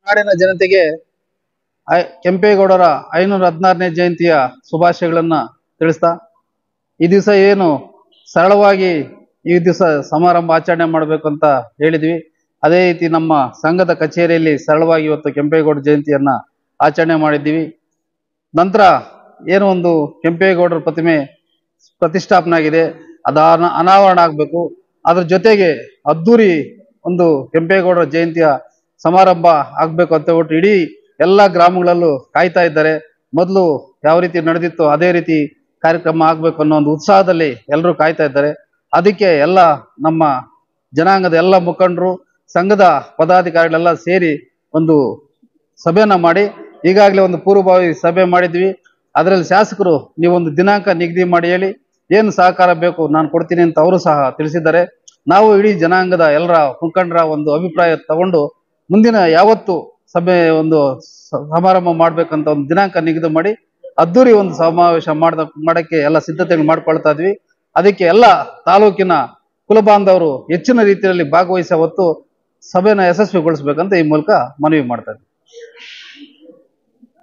ನಾಡಿನ ಜನತೆಗೆ ಕೆಂಪೇಗೌಡರ 516ನೇ ಜಯಂತಿಯ ಶುಭಾಶಯಗಳನ್ನ ತಿಳಿಸ್ತಾ, ಈ ದಿವಸ ಏನು ಸರಳವಾಗಿ ಈ ದಿವಸ ಸಮಾರಂಭ ಆಚರಣೆ ಮಾಡಬೇಕು ಅಂತ ಹೇಳಿದ್ವಿ, ಅದೇ ರೀತಿ ನಮ್ಮ ಸಂಘದ ಕಚೇರಿಯಲ್ಲಿ ಸರಳವಾಗಿ ಇವತ್ತು ಕೆಂಪೇಗೌಡ ಜಯಂತಿಯನ್ನ ಆಚರಣೆ ಮಾಡಿದ್ದೀವಿ. ನಂತರ ಏನು ಒಂದು ಕೆಂಪೇಗೌಡರ ಪ್ರತಿಮೆ ಪ್ರತಿಷ್ಠಾಪನೆ ಆಗಿದೆ, ಅದ ಅನಾವರಣ ಆಗಬೇಕು. ಅದ್ರ ಜೊತೆಗೆ ಅದ್ದೂರಿ ಒಂದು ಕೆಂಪೇಗೌಡರ ಜಯಂತಿಯ ಸಮಾರಂಭ ಆಗ್ಬೇಕು ಅಂತ ಹೇಳ್ಬಿಟ್ಟು ಇಡೀ ಎಲ್ಲ ಗ್ರಾಮಗಳಲ್ಲೂ ಕಾಯ್ತಾ ಇದ್ದಾರೆ. ಮೊದಲು ಯಾವ ರೀತಿ ನಡೆದಿತ್ತು ಅದೇ ರೀತಿ ಕಾರ್ಯಕ್ರಮ ಆಗ್ಬೇಕು ಅನ್ನೋ ಒಂದು ಉತ್ಸಾಹದಲ್ಲಿ ಎಲ್ಲರೂ ಕಾಯ್ತಾ ಇದ್ದಾರೆ. ಅದಕ್ಕೆ ಎಲ್ಲ ನಮ್ಮ ಜನಾಂಗದ ಎಲ್ಲ ಮುಖಂಡರು, ಸಂಘದ ಪದಾಧಿಕಾರಿಗಳೆಲ್ಲ ಸೇರಿ ಒಂದು ಸಭೆಯನ್ನ ಮಾಡಿ ಈಗಾಗಲೇ ಒಂದು ಪೂರ್ವಭಾವಿ ಸಭೆ ಮಾಡಿದ್ವಿ. ಅದರಲ್ಲಿ ಶಾಸಕರು ನೀವೊಂದು ದಿನಾಂಕ ನಿಗದಿ ಮಾಡಿ ಹೇಳಿ, ಏನು ಸಹಕಾರ ಬೇಕು ನಾನು ಕೊಡ್ತೀನಿ ಅಂತ ಅವರು ಸಹ ತಿಳಿಸಿದ್ದಾರೆ. ನಾವು ಇಡೀ ಜನಾಂಗದ ಎಲ್ಲರ ಮುಖಂಡರ ಒಂದು ಅಭಿಪ್ರಾಯ ತಗೊಂಡು ಮುಂದಿನ ಯಾವತ್ತು ಸಭೆ ಒಂದು ಸಮಾರಂಭ ಮಾಡ್ಬೇಕಂತ ಒಂದು ದಿನಾಂಕ ನಿಗದಿ ಮಾಡಿ ಅದ್ದೂರಿ ಒಂದು ಸಮಾವೇಶ ಮಾಡಕ್ಕೆ ಎಲ್ಲ ಸಿದ್ಧತೆಗಳು ಮಾಡ್ಕೊಳ್ತಾ ಇದ್ವಿ. ಅದಕ್ಕೆ ಎಲ್ಲ ತಾಲೂಕಿನ ಕುಲಬಾಂಧವರು ಹೆಚ್ಚಿನ ರೀತಿಯಲ್ಲಿ ಭಾಗವಹಿಸಿ ಹೊತ್ತು ಸಭೆನ ಯಶಸ್ವಿಗೊಳಿಸ್ಬೇಕಂತ ಈ ಮೂಲಕ ಮನವಿ ಮಾಡ್ತಾ ಇದ್ವಿ.